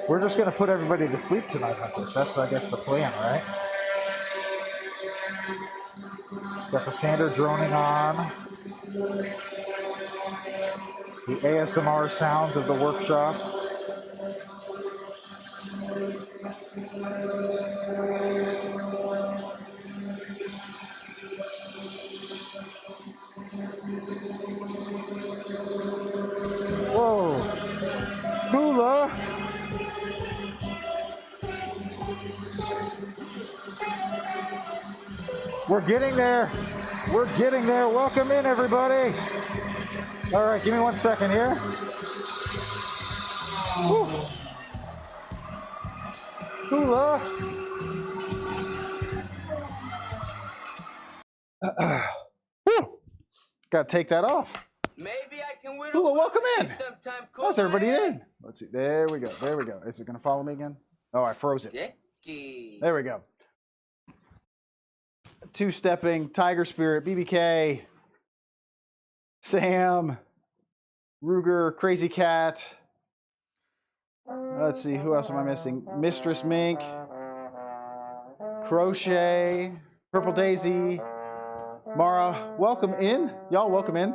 We're just going to put everybody to sleep tonight, Hunters. That's, I guess, the plan, right? Got the sander droning on. The ASMR sounds of the workshop. Whoa. Hula. We're getting there. We're getting there. Welcome in, everybody. All right, give me 1 second here. Woo. Hula. Woo. Got to take that off. Maybe I can win. Hula, welcome in. Sometime. How's everybody in? Let's see. There we go. There we go. Is it going to follow me again? Oh, I froze it. Dicky. There we go. Two-stepping, Tiger Spirit, BBK, Sam, Ruger, Crazy Cat. Let's see, who else am I missing? Mistress Mink, Crochet, Purple Daisy, Mara. Welcome in. Y'all, welcome in.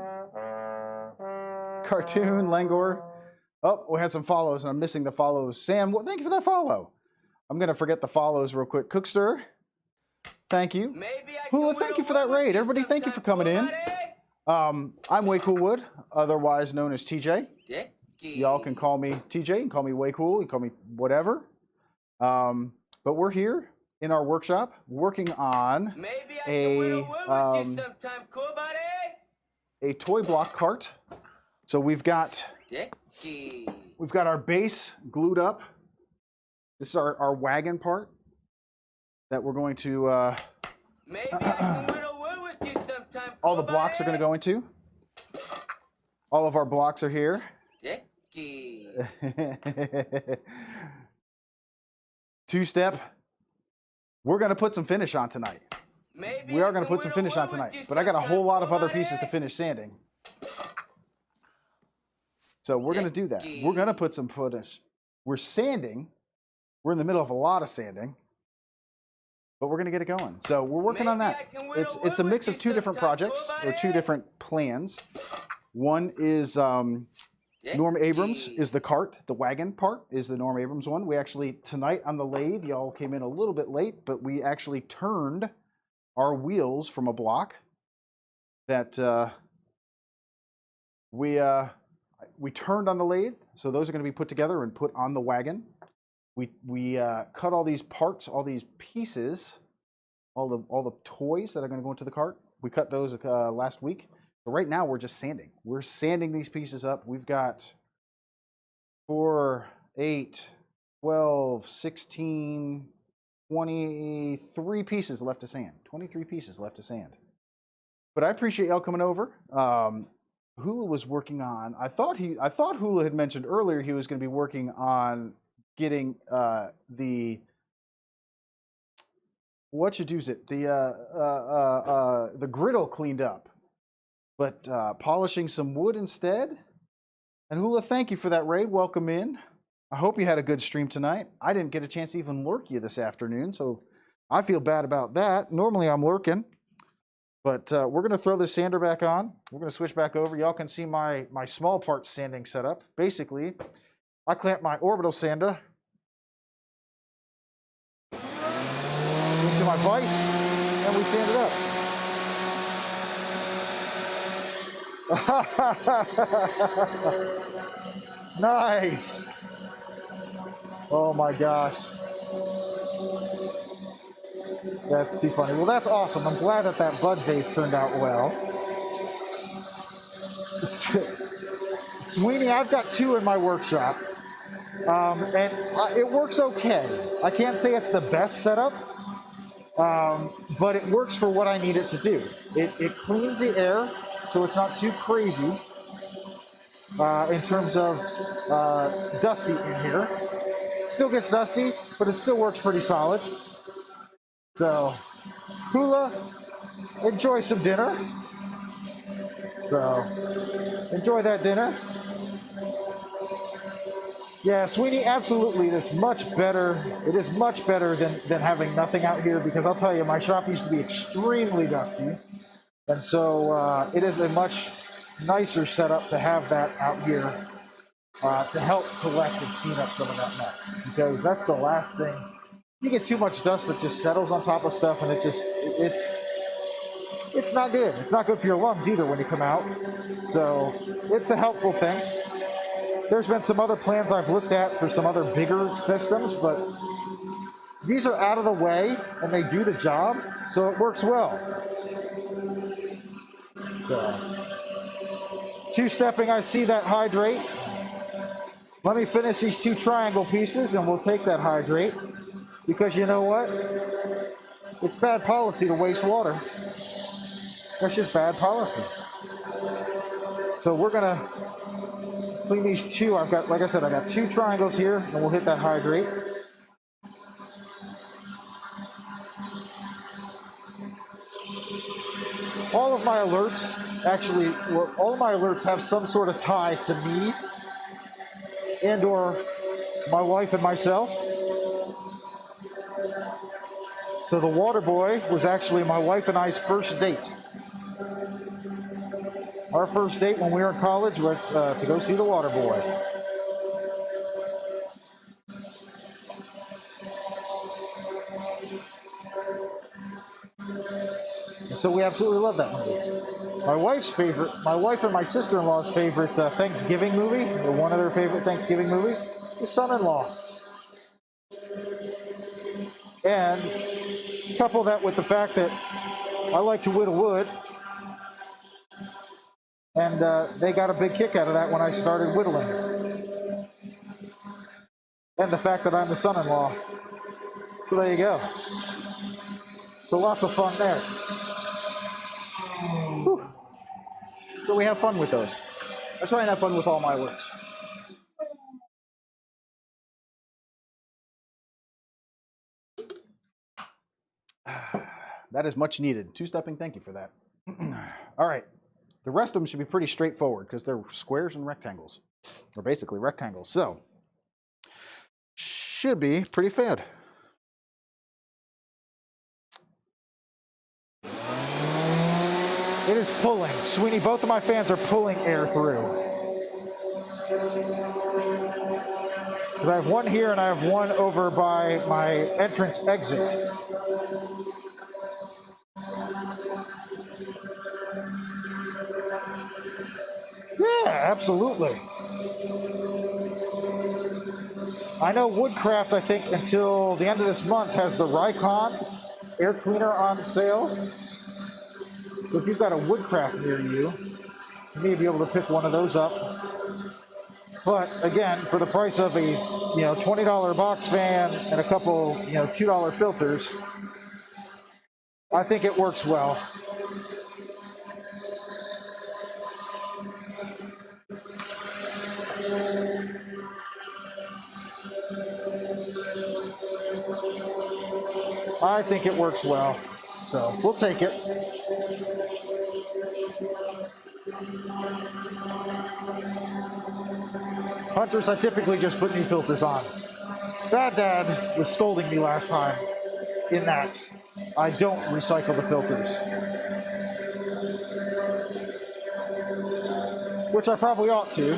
Cartoon, Langor. Oh, we had some follows, and I'm missing the follows. Sam, well, thank you for that follow. I'm going to forget the follows real quick. Cookster, thank you. Hula, thank you for that raid. Everybody, thank you for coming in. I'm Way Cool Wood, otherwise known as TJ. Y'all can call me TJ, you can call me Way Cool, you can call me whatever. But we're here in our workshop working on a toy block cart. So we've got our base glued up. This is our wagon part that we're going to all the blocks are going to go into. All of our blocks are here. Two-step. We're going to put some finish on tonight. We are going to put some finish on tonight, but I got a whole lot of other pieces to finish sanding. So we're going to do that. We're going to put some finish. We're sanding. We're in the middle of a lot of sanding, but we're going to get it going. So we're working on that. It's a mix of two different projects or two different plans. One is Norm Abrams is the cart, the wagon part is the Norm Abrams one. We actually, tonight on the lathe, y'all came in a little bit late, but we actually turned our wheels from a block that we turned on the lathe. So those are going to be put together and put on the wagon. We cut all these parts, all these pieces, all the toys that are going to go into the cart. We cut those last week. So right now we're just sanding. We're sanding these pieces up. We've got 4, 8, 12, 16, 23 pieces left to sand. 23 pieces left to sand. But I appreciate y'all coming over. Hula was working on, I thought Hula had mentioned earlier he was going to be working on getting the griddle cleaned up, but polishing some wood instead. And Hula, thank you for that raid. Welcome in. I hope you had a good stream tonight. I didn't get a chance to even lurk you this afternoon, so I feel bad about that. Normally I'm lurking, but we're going to throw this sander back on. We're going to switch back over. Y'all can see my small part sanding setup. Basically, I clamp my orbital sander into my vise, and we sand it up. Nice. Oh my gosh. That's too funny. Well, that's awesome. I'm glad that bud vase turned out well. Sweeney, I've got 2 in my workshop, and it works okay. I can't say it's the best setup, but it works for what I need it to do. It cleans the air, so it's not too crazy in terms of dusty in here. Still gets dusty, but it still works pretty solid. So, Hula, enjoy some dinner. So, enjoy that dinner. Yeah, Sweeney, absolutely. It is much better. It is much better than having nothing out here, because I'll tell you, my shop used to be extremely dusty. And so it is a much nicer setup to have that out here to help collect and clean up some of that mess. Because that's the last thing. You get too much dust that just settles on top of stuff, and it's not good. It's not good for your lungs either when you come out. So it's a helpful thing. There's been some other plans I've looked at for some other bigger systems, but these are out of the way and they do the job, so it works well. So, two-stepping, I see that hydrate. Let me finish these two triangle pieces and we'll take that hydrate, because you know what? It's bad policy to waste water. That's just bad policy. So we're gonna clean these two. I've got, like I said, I got two triangles here, and we'll hit that hydrate. All of my alerts, actually, well, all of my alerts have some sort of tie to me and or my wife and myself. So the water boy was actually my wife and I's first date. Our first date when we were in college was to go see the water boy. And so we absolutely love that movie. My wife and my sister-in-law's favorite Thanksgiving movie, or one of their favorite Thanksgiving movies, is Son-in-Law. And couple that with the fact that I like to whittle wood, and they got a big kick out of that when I started whittling. And the fact that I'm the son-in-law. So there you go. So lots of fun there. Whew. So we have fun with those. I try and have fun with all my works. That is much needed. Two-stepping, thank you for that. All right. The rest of them should be pretty straightforward because they're squares and rectangles. Or basically rectangles. So, should be pretty fed. It is pulling. Sweeney, both of my fans are pulling air through. Because I have one here and I have one over by my entrance exit. Yeah, absolutely. I know Woodcraft, I think, until the end of this month has the Rikon air cleaner on sale. So if you've got a Woodcraft near you, you may be able to pick one of those up. But again, for the price of a $20 box fan and a couple $2 filters, I think it works well. I think it works well. So we'll take it. Hunters, I typically just put new filters on. Bad Dad was scolding me last time in that I don't recycle the filters. Which I probably ought to.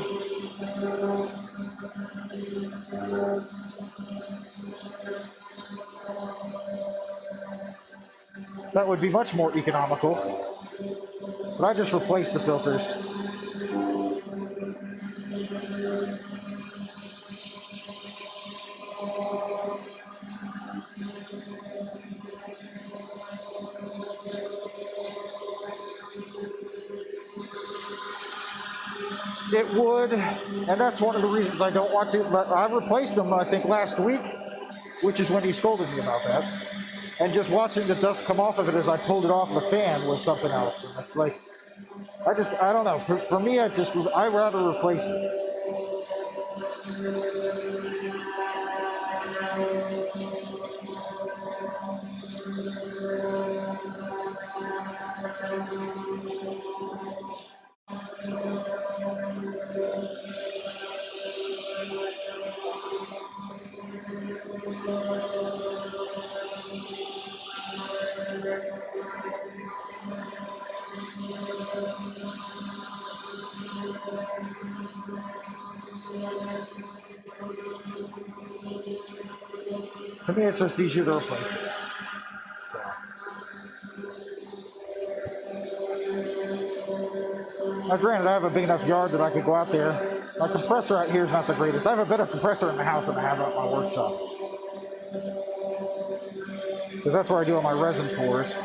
That would be much more economical. But I just replace the filters. It would, and that's one of the reasons I don't want to, but I replaced them, I think, last week, which is when he scolded me about that. And just watching the dust come off of it as I pulled it off the fan was something else. And it's like, I don't know. For me, I'd rather replace it. To me, it's just easier to replace it. Now, granted, I have a big enough yard that I could go out there. My compressor out here is not the greatest. I have a better compressor in the house than I have at my workshop. Because that's where I do all my resin pours.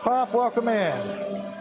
Pop, welcome in.